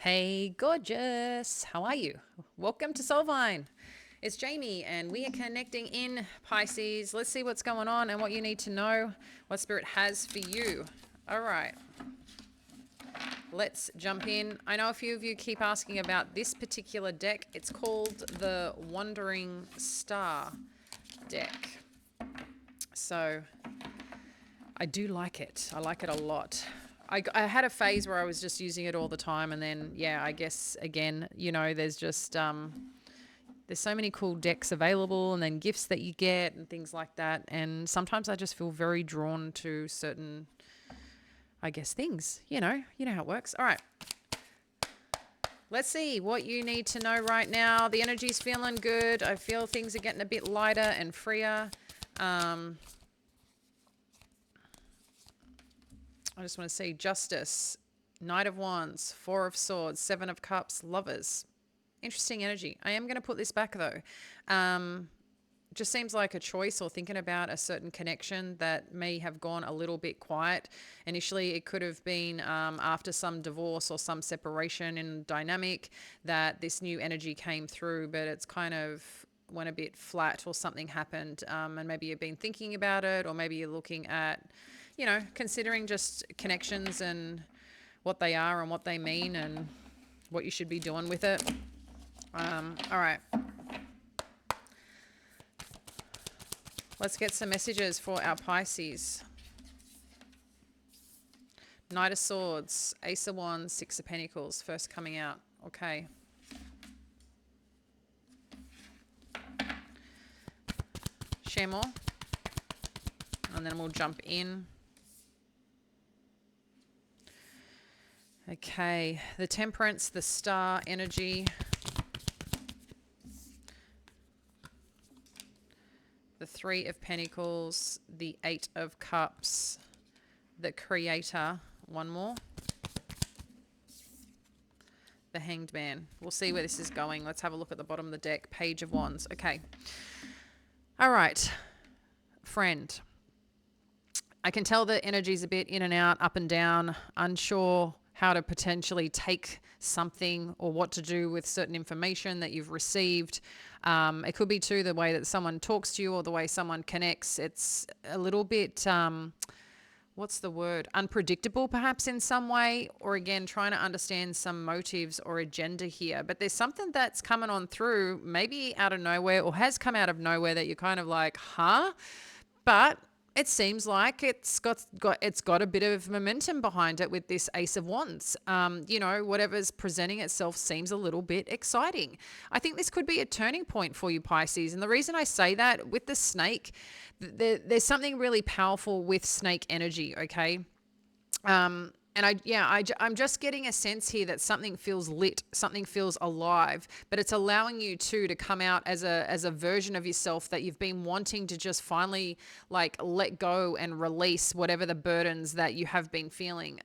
Hey, gorgeous. How are you? Welcome to Soulvine. It's Jamie, and we are connecting in Pisces. Let's see what's going on and what you need to know, what Spirit has for you. All right, let's jump in. I know a few of you keep asking about this particular deck. It's called the Wandering Star deck. So I do like it. I like it a lot. I had a phase where I was just using it all the time, and then I guess again, there's just there's so many cool decks available, and then gifts that you get and things like that. And sometimes I just feel very drawn to certain, I guess, things. You know how it works. All right, let's see what you need to know right now. The energy's feeling good. I feel things are getting a bit lighter and freer. I just want to see Justice, Knight of Wands, Four of Swords, Seven of Cups, Lovers. Interesting energy. I am going to put this back though. Just seems like a choice or thinking about a certain connection that may have gone a little bit quiet. Initially, it could have been after some divorce or some separation in dynamic that this new energy came through, but it's kind of went a bit flat or something happened. And maybe you've been thinking about it, or maybe you're looking at, considering just connections and what they are and what they mean and what you should be doing with it. All right. Let's get some messages for our Pisces. Knight of Swords, Ace of Wands, Six of Pentacles, first coming out. Okay. Share more. And then we'll jump in. Okay. The Temperance, the Star energy. The Three of Pentacles, the Eight of Cups, the Creator. One more. The Hanged Man. We'll see where this is going. Let's have a look at the bottom of the deck. Page of Wands. Okay. All right. Friend. I can tell the energy's a bit in and out, up and down, unsure how to potentially take something or what to do with certain information that you've received. It could be too the way that someone talks to you or the way someone connects. It's a little bit, what's the word? Unpredictable perhaps in some way, or again, trying to understand some motives or agenda here. But there's something that's coming on through, maybe out of nowhere or has come out of nowhere that you're kind of like, huh? But it seems like it's got a bit of momentum behind it with this Ace of Wands. Whatever's presenting itself seems a little bit exciting. I think this could be a turning point for you, Pisces. And the reason I say that with the snake, there's something really powerful with snake energy, okay? I'm just getting a sense here that something feels lit, something feels alive, but it's allowing you to come out as a version of yourself that you've been wanting to just finally like let go and release whatever the burdens that you have been feeling.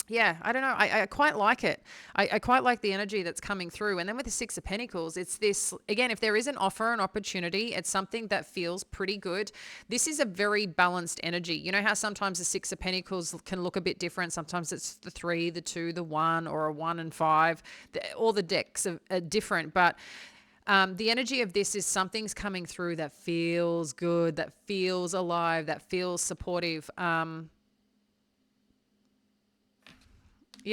I don't know. I quite like it. I quite like the energy that's coming through. And then with the Six of Pentacles, it's this, again, if there is an offer, an opportunity, it's something that feels pretty good. This is a very balanced energy. You know how sometimes the Six of Pentacles can look a bit different. Sometimes it's the 3, the 2, the 1, or a 1 and 5. All the decks are different, but the energy of this is something's coming through that feels good, that feels alive, that feels supportive.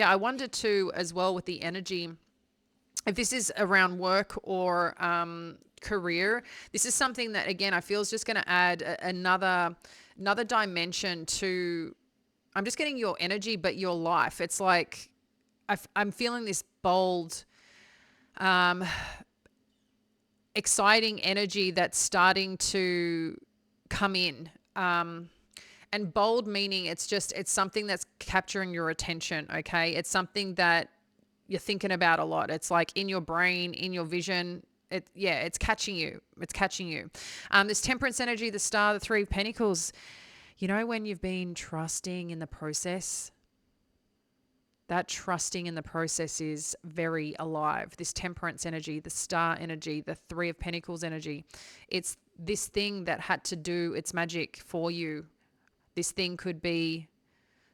I wonder too, as well, with the energy, if this is around work or career, this is something that, again, I feel is just going to add another dimension to, I'm just getting your energy, but your life. It's like I'm feeling this bold, exciting energy that's starting to come in. And bold meaning it's something that's capturing your attention, okay? It's something that you're thinking about a lot. It's like in your brain, in your vision. It's catching you. It's catching you. This Temperance energy, the Star, the Three of Pentacles. You know when you've been trusting in the process? That trusting in the process is very alive. This Temperance energy, the Star energy, the Three of Pentacles energy. It's this thing that had to do its magic for you. This thing could be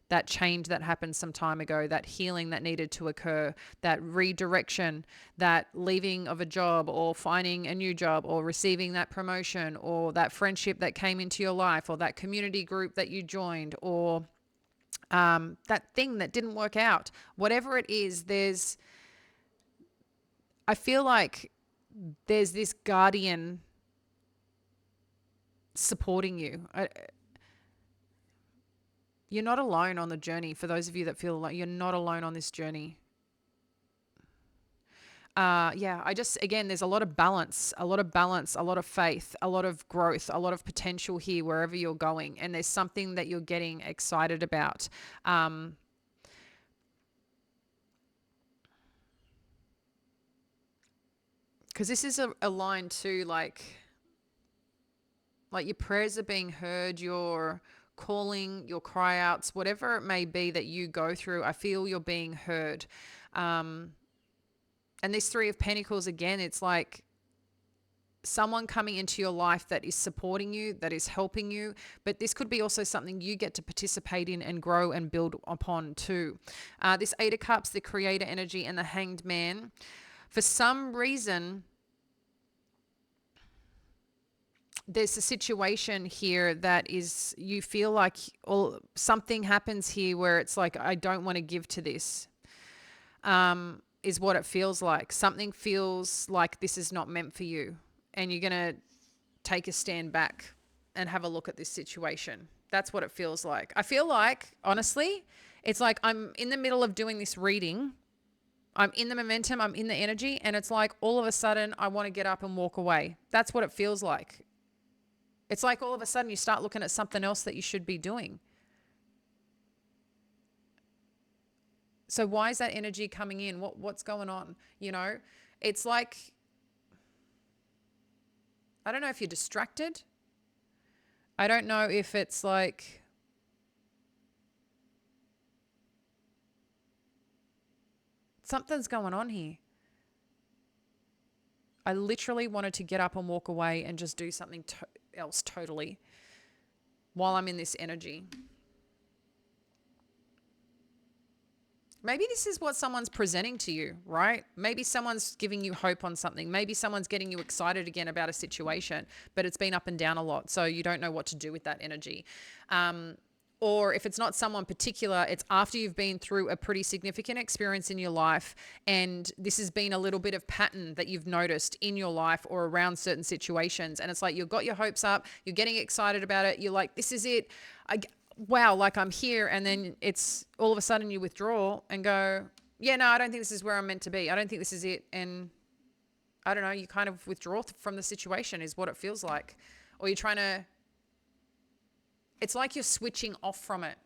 that change that happened some time ago, that healing that needed to occur, that redirection, that leaving of a job or finding a new job or receiving that promotion or that friendship that came into your life or that community group that you joined or that thing that didn't work out. Whatever it is, I feel like there's this guardian supporting you. You're not alone on the journey. For those of you that feel like you're not alone on this journey. Again, there's a lot of balance, a lot of faith, a lot of growth, a lot of potential here wherever you're going. And there's something that you're getting excited about. Because this is a line too, like your prayers are being heard, your calling, your cry outs, whatever it may be that you go through, I feel you're being heard. And this Three of Pentacles, again, it's like someone coming into your life that is supporting you, that is helping you, but this could be also something you get to participate in and grow and build upon too. This Eight of Cups, the Creator energy, and the Hanged Man, for some reason, there's a situation here that is, you feel like something happens here where it's like, I don't want to give to this, is what it feels like. Something feels like this is not meant for you. And you're going to take a stand back and have a look at this situation. That's what it feels like. I feel like, honestly, it's like I'm in the middle of doing this reading. I'm in the momentum, I'm in the energy, and it's like all of a sudden I want to get up and walk away. That's what it feels like. It's like all of a sudden you start looking at something else that you should be doing. So why is that energy coming in? What's going on? You know, it's like, I don't know if you're distracted. I don't know if it's like, something's going on here. I literally wanted to get up and walk away and just do something else totally while I'm in this energy. Maybe this is what someone's presenting to you, right? Maybe someone's giving you hope on something. Maybe someone's getting you excited again about a situation, but it's been up and down a lot, so you don't know what to do with that energy. Or if it's not someone particular, it's after you've been through a pretty significant experience in your life, and this has been a little bit of pattern that you've noticed in your life or around certain situations. And it's like you've got your hopes up, you're getting excited about it, you're like, this is it. Wow, like I'm here. And then it's all of a sudden you withdraw and go, yeah, no, I don't think this is where I'm meant to be. I don't think this is it. And I don't know, you kind of withdraw from the situation is what it feels like. Or you're trying to, it's like you're switching off from it.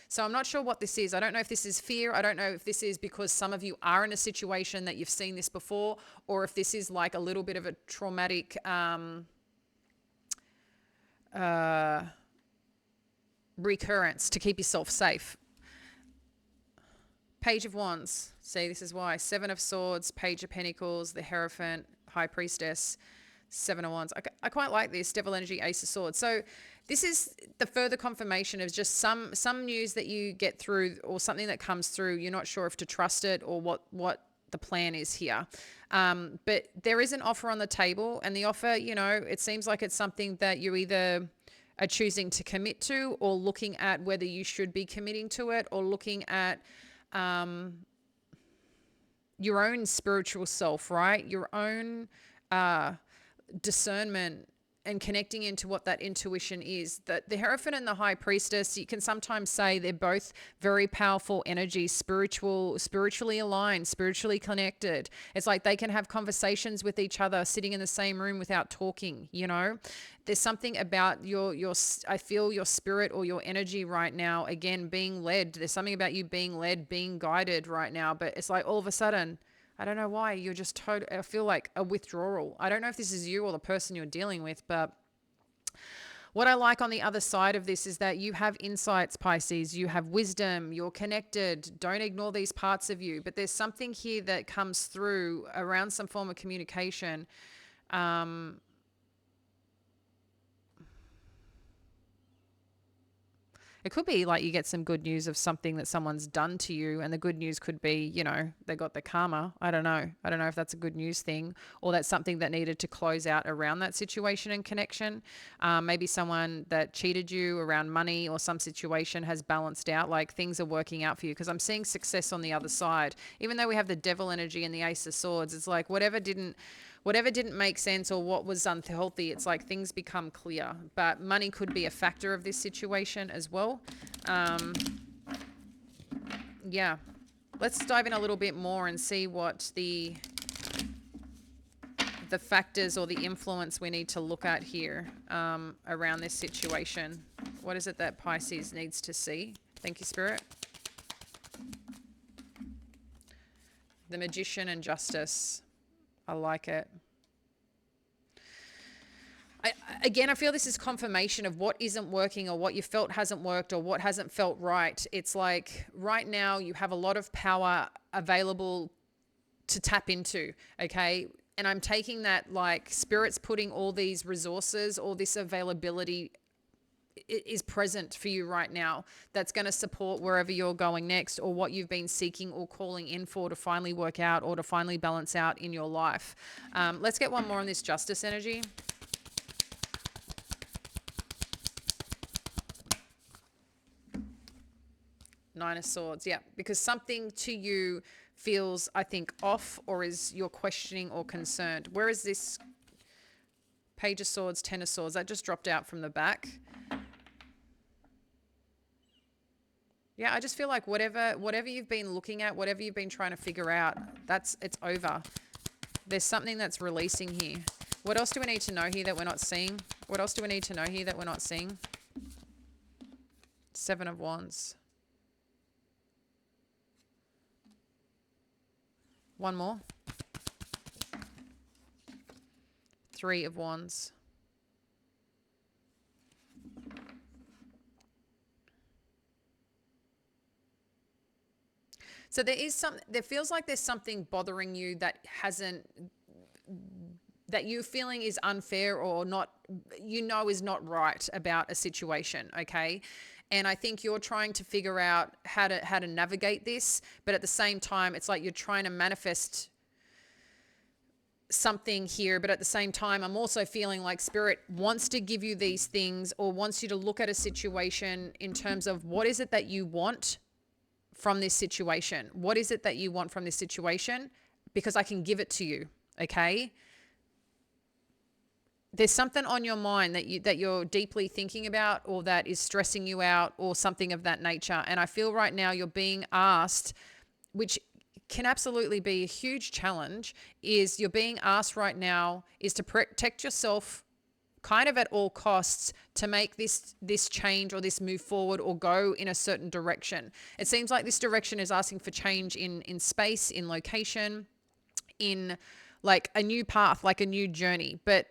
So I'm not sure what this is. I don't know if this is fear. I don't know if this is because some of you are in a situation that you've seen this before, or if this is like a little bit of a traumatic recurrence to keep yourself safe. Page of Wands. See, this is why. Seven of Swords, Page of Pentacles, the Hierophant, High Priestess, Seven of Wands. I quite like this. Devil Energy, Ace of Swords. So this is the further confirmation of just some news that you get through or something that comes through. You're not sure if to trust it or what the plan is here. But there is an offer on the table, and the offer, you know, it seems like it's something that you either are choosing to commit to, or looking at whether you should be committing to it, or looking at your own spiritual self, right? Your own discernment and connecting into what that intuition is. That the Hierophant and the High Priestess, you can sometimes say they're both very powerful energies, spiritually aligned, spiritually connected. It's like they can have conversations with each other sitting in the same room without talking, you know? There's something about I feel your spirit or your energy right now, again, being led. There's something about you being led, being guided right now, but it's like all of a sudden, I don't know why, you're just I feel like a withdrawal. I don't know if this is you or the person you're dealing with, but what I like on the other side of this is that you have insights, Pisces. You have wisdom. You're connected. Don't ignore these parts of you. But there's something here that comes through around some form of communication. It could be like you get some good news of something that someone's done to you, and the good news could be, you know, they got the karma. I don't know. I don't know if that's a good news thing, or that's something that needed to close out around that situation and connection. Maybe someone that cheated you around money or some situation has balanced out, like things are working out for you, because I'm seeing success on the other side. Even though we have the devil energy and the ace of swords, it's like whatever didn't make sense or what was unhealthy, it's like things become clear. But money could be a factor of this situation as well. Yeah. Let's dive in a little bit more and see what the factors or the influence we need to look at here around this situation. What is it that Pisces needs to see? Thank you, Spirit. The Magician and Justice. I like it. Again, I feel this is confirmation of what isn't working or what you felt hasn't worked or what hasn't felt right. It's like right now you have a lot of power available to tap into, okay? And I'm taking that like Spirit's putting all these resources, all this availability is present for you right now that's going to support wherever you're going next or what you've been seeking or calling in for to finally work out or to finally balance out in your life. Let's get one more on this Justice energy. Nine of Swords, yeah, because something to you feels, I think, off, or is you're questioning or concerned. Where is this Page of Swords, Ten of Swords? That just dropped out from the back. Yeah, I just feel like whatever you've been looking at, whatever you've been trying to figure out, it's over. There's something that's releasing here. What else do we need to know here that we're not seeing? What else do we need to know here that we're not seeing? Seven of Wands. One more. Three of Wands. So there feels like there's something bothering you that you're feeling is unfair or not, is not right about a situation, okay? And I think you're trying to figure out how to navigate this, but at the same time, it's like you're trying to manifest something here, but at the same time, I'm also feeling like Spirit wants to give you these things or wants you to look at a situation in terms of what is it that you want from this situation? What is it that you want from this situation? Because I can give it to you, okay? There's something on your mind that you're deeply thinking about or that is stressing you out or something of that nature. And I feel right now you're being asked, which can absolutely be a huge challenge, is you're being asked right now is to protect yourself kind of at all costs to make this change or this move forward or go in a certain direction. It seems like this direction is asking for change in space, in location, in like a new path, like a new journey. But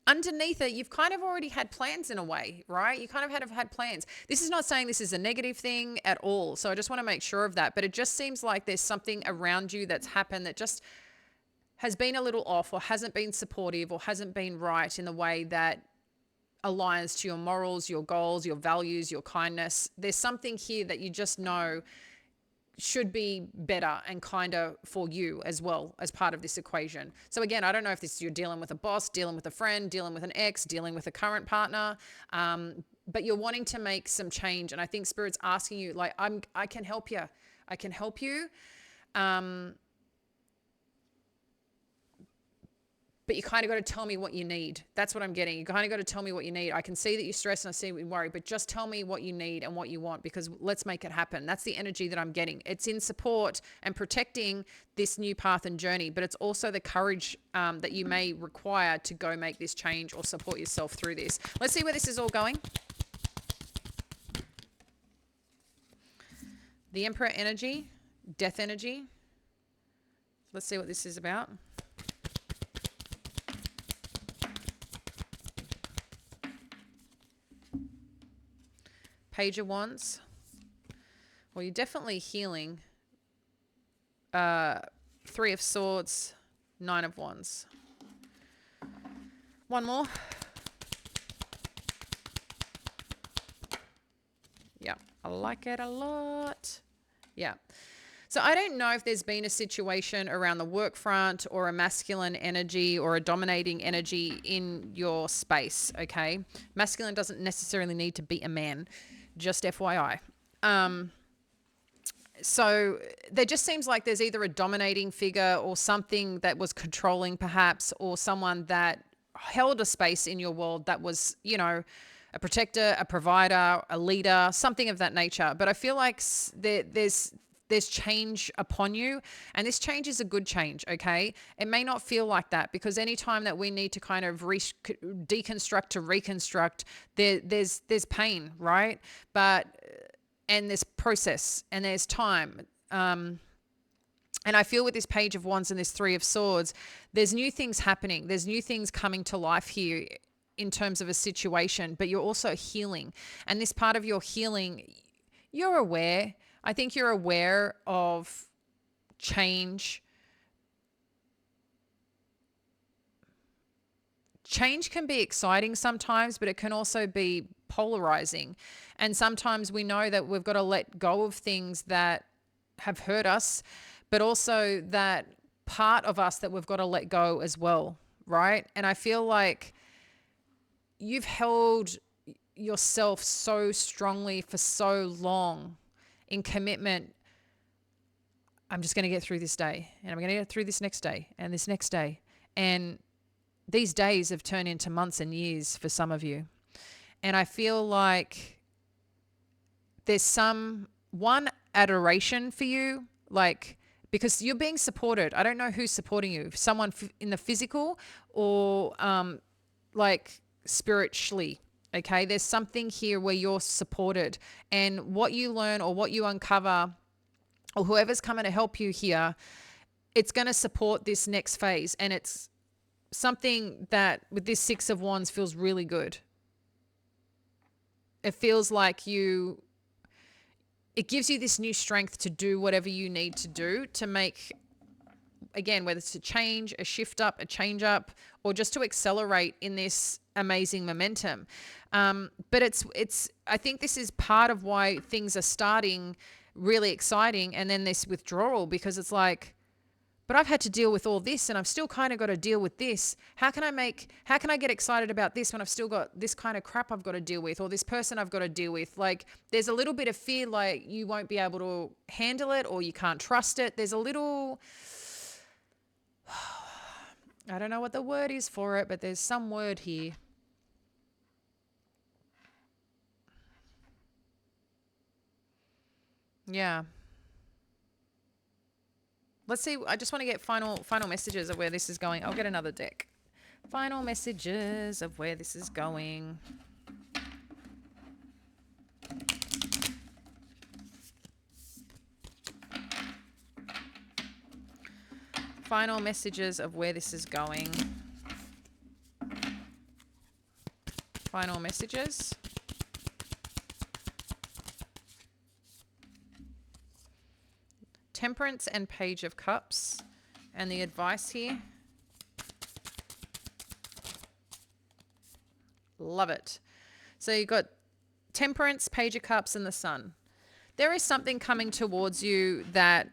underneath it, you've kind of already had plans in a way, right? You kind of have had plans. This is not saying this is a negative thing at all. So I just want to make sure of that. But it just seems like there's something around you that's happened that just has been a little off or hasn't been supportive or hasn't been right in the way that aligns to your morals, your goals, your values, your kindness. There's something here that you just know should be better and kinder for you as well as part of this equation. So again, I don't know if this you're dealing with a boss, dealing with a friend, dealing with an ex, dealing with a current partner, but you're wanting to make some change. And I think Spirit's asking you, like, I can help you. I can help you. But you kind of got to tell me what you need. That's what I'm getting. You kind of got to tell me what you need. I can see that you're stressed and I see that you're worried, but just tell me what you need and what you want, because let's make it happen. That's the energy that I'm getting. It's in support and protecting this new path and journey, but it's also the courage that you may require to go make this change or support yourself through this. Let's see where this is all going. The Emperor energy, death energy. Let's see what this is about. Page of Wands. Well, you're definitely healing. Three of Swords, Nine of Wands. One more. Yeah, I like it a lot. Yeah. So I don't know if there's been a situation around the work front or a masculine energy or a dominating energy in your space, okay? Masculine doesn't necessarily need to be a man, just FYI. So there just seems like there's either a dominating figure or something that was controlling perhaps, or someone that held a space in your world that was, you know, a protector, a provider, a leader, something of that nature. But I feel like there's change upon you, and this change is a good change, okay? It may not feel like that, because anytime that we need to kind of deconstruct to reconstruct, there's pain, right? But and there's process and there's time. And I feel with this Page of Wands and this Three of Swords, there's new things happening. There's new things coming to life here in terms of a situation, but you're also healing. And this part of your healing, you're aware. I think you're aware of change. Change can be exciting sometimes, but it can also be polarizing. And sometimes we know that we've got to let go of things that have hurt us, but also that part of us that we've got to let go as well, right? And I feel like you've held yourself so strongly for so long in commitment. I'm just going to get through this day, and I'm going to get through this next day and this next day. And these days have turned into months and years for some of you. And I feel like there's one adoration for you, like, because you're being supported. I don't know who's supporting you, someone in the physical or like spiritually. Okay. There's something here where you're supported, and what you learn or what you uncover or whoever's coming to help you here, it's going to support this next phase. And it's something that with this Six of Wands feels really good. It feels like it gives you this new strength to do whatever you need to do to make, again, whether it's a change, a shift up, a change up, or just to accelerate in this amazing momentum. But I think this is part of why things are starting really exciting, and then this withdrawal, because it's like, but I've had to deal with all this, and I've still kind of got to deal with this. How can I get excited about this when I've still got this kind of crap I've got to deal with, or this person I've got to deal with? Like, there's a little bit of fear, like you won't be able to handle it, or you can't trust it. There's a little, I don't know what the word is for it, but there's some word here. Yeah. Let's see. I just want to get final messages of where this is going. I'll get another deck. Final messages of where this is going. Final messages of where this is going. Final messages. Temperance and Page of Cups. And the advice here. Love it. So you've got Temperance, Page of Cups, and the Sun. There is something coming towards you that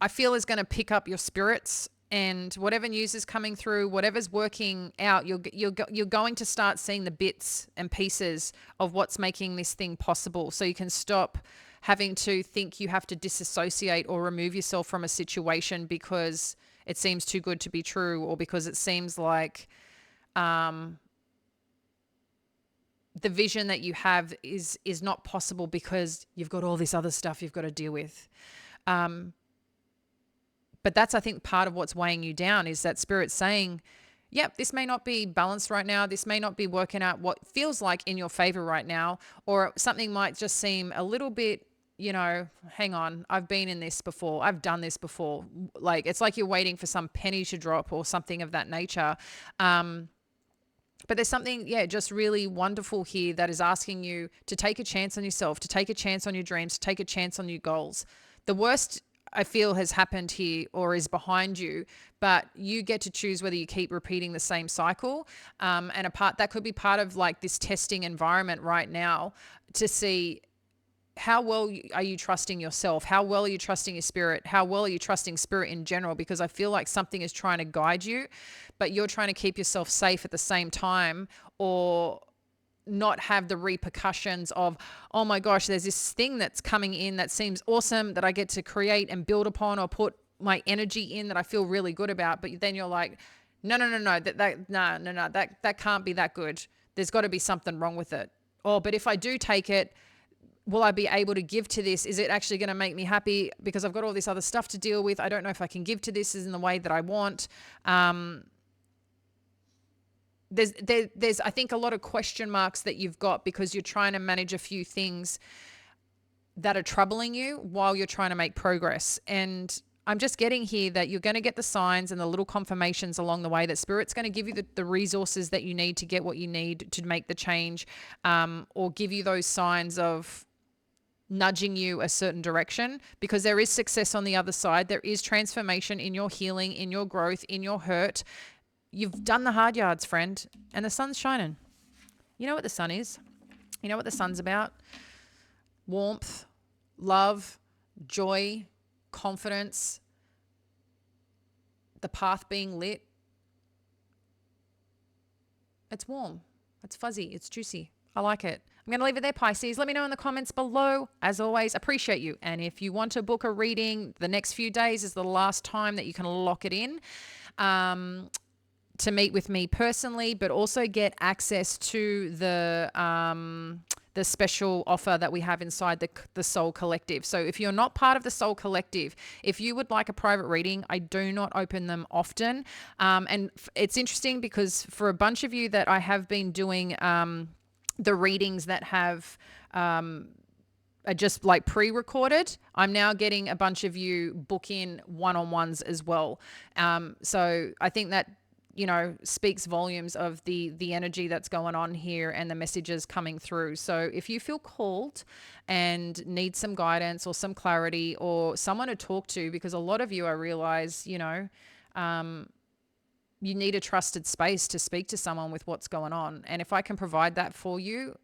I feel is going to pick up your spirits, and whatever news is coming through, whatever's working out, you're going to start seeing the bits and pieces of what's making this thing possible. So you can stop having to think you have to disassociate or remove yourself from a situation because it seems too good to be true, or because it seems like the vision that you have is not possible because you've got all this other stuff you've got to deal with. But that's, I think, part of what's weighing you down, is that spirit saying, yep, this may not be balanced right now. This may not be working out what feels like in your favor right now, or something might just seem a little bit, hang on, I've been in this before. I've done this before. Like, it's like you're waiting for some penny to drop or something of that nature. But there's something, just really wonderful here that is asking you to take a chance on yourself, to take a chance on your dreams, to take a chance on your goals. The worst, I feel has happened here or is behind you, but you get to choose whether you keep repeating the same cycle. And a part that could be part of like this testing environment right now to see how well are you trusting yourself? How well are you trusting your spirit? How well are you trusting spirit in general? Because I feel like something is trying to guide you, but you're trying to keep yourself safe at the same time, or not have the repercussions of, oh my gosh, there's this thing that's coming in that seems awesome that I get to create and build upon or put my energy in that I feel really good about. But then you're like, no, that can't be that good. There's got to be something wrong with it. Oh, but if I do take it, will I be able to give to this? Is it actually going to make me happy? Because I've got all this other stuff to deal with. I don't know if I can give to this in the way that I want. There's I think a lot of question marks that you've got because you're trying to manage a few things that are troubling you while you're trying to make progress. And I'm just getting here that you're going to get the signs and the little confirmations along the way that Spirit's going to give you the resources that you need to get what you need to make the change, or give you those signs of nudging you a certain direction, because there is success on the other side. There is transformation in your healing, in your growth, in your hurt. You've done the hard yards, friend, and the sun's shining. You know what the sun is? You know what the sun's about? Warmth, love, joy, confidence, the path being lit. It's warm. It's fuzzy. It's juicy. I like it. I'm going to leave it there, Pisces. Let me know in the comments below. As always, appreciate you. And if you want to book a reading, the next few days is the last time that you can lock it in. To meet with me personally, but also get access to the special offer that we have inside the Soul Collective. So if you're not part of the Soul Collective, if you would like a private reading, I do not open them often. And it's interesting because for a bunch of you that I have been doing the readings that have are just like pre-recorded, I'm now getting a bunch of you book in one-on-ones as well. So I think that, you know, speaks volumes of the energy that's going on here and the messages coming through. So if you feel called and need some guidance or some clarity or someone to talk to, because a lot of you, I realize, you know, you need a trusted space to speak to someone with what's going on. And if I can provide that for you,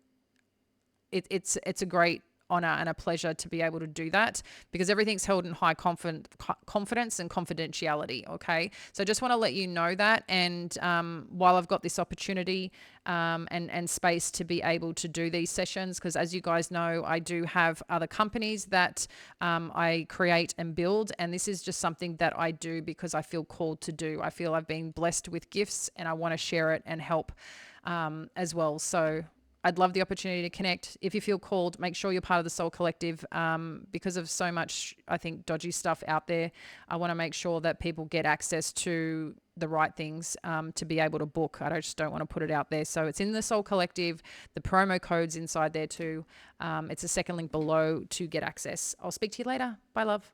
it's a great honor and a pleasure to be able to do that, because everything's held in high confidence and confidentiality. Okay. So I just want to let you know that. And while I've got this opportunity and space to be able to do these sessions, because as you guys know, I do have other companies that I create and build. And this is just something that I do because I feel called to do. I feel I've been blessed with gifts and I want to share it and help as well. So I'd love the opportunity to connect. If you feel called, make sure you're part of the Soul Collective, because of so much, I think, dodgy stuff out there. I want to make sure that people get access to the right things to be able to book. I just don't want to put it out there. So it's in the Soul Collective. The promo code's inside there too. It's a second link below to get access. I'll speak to you later. Bye, love.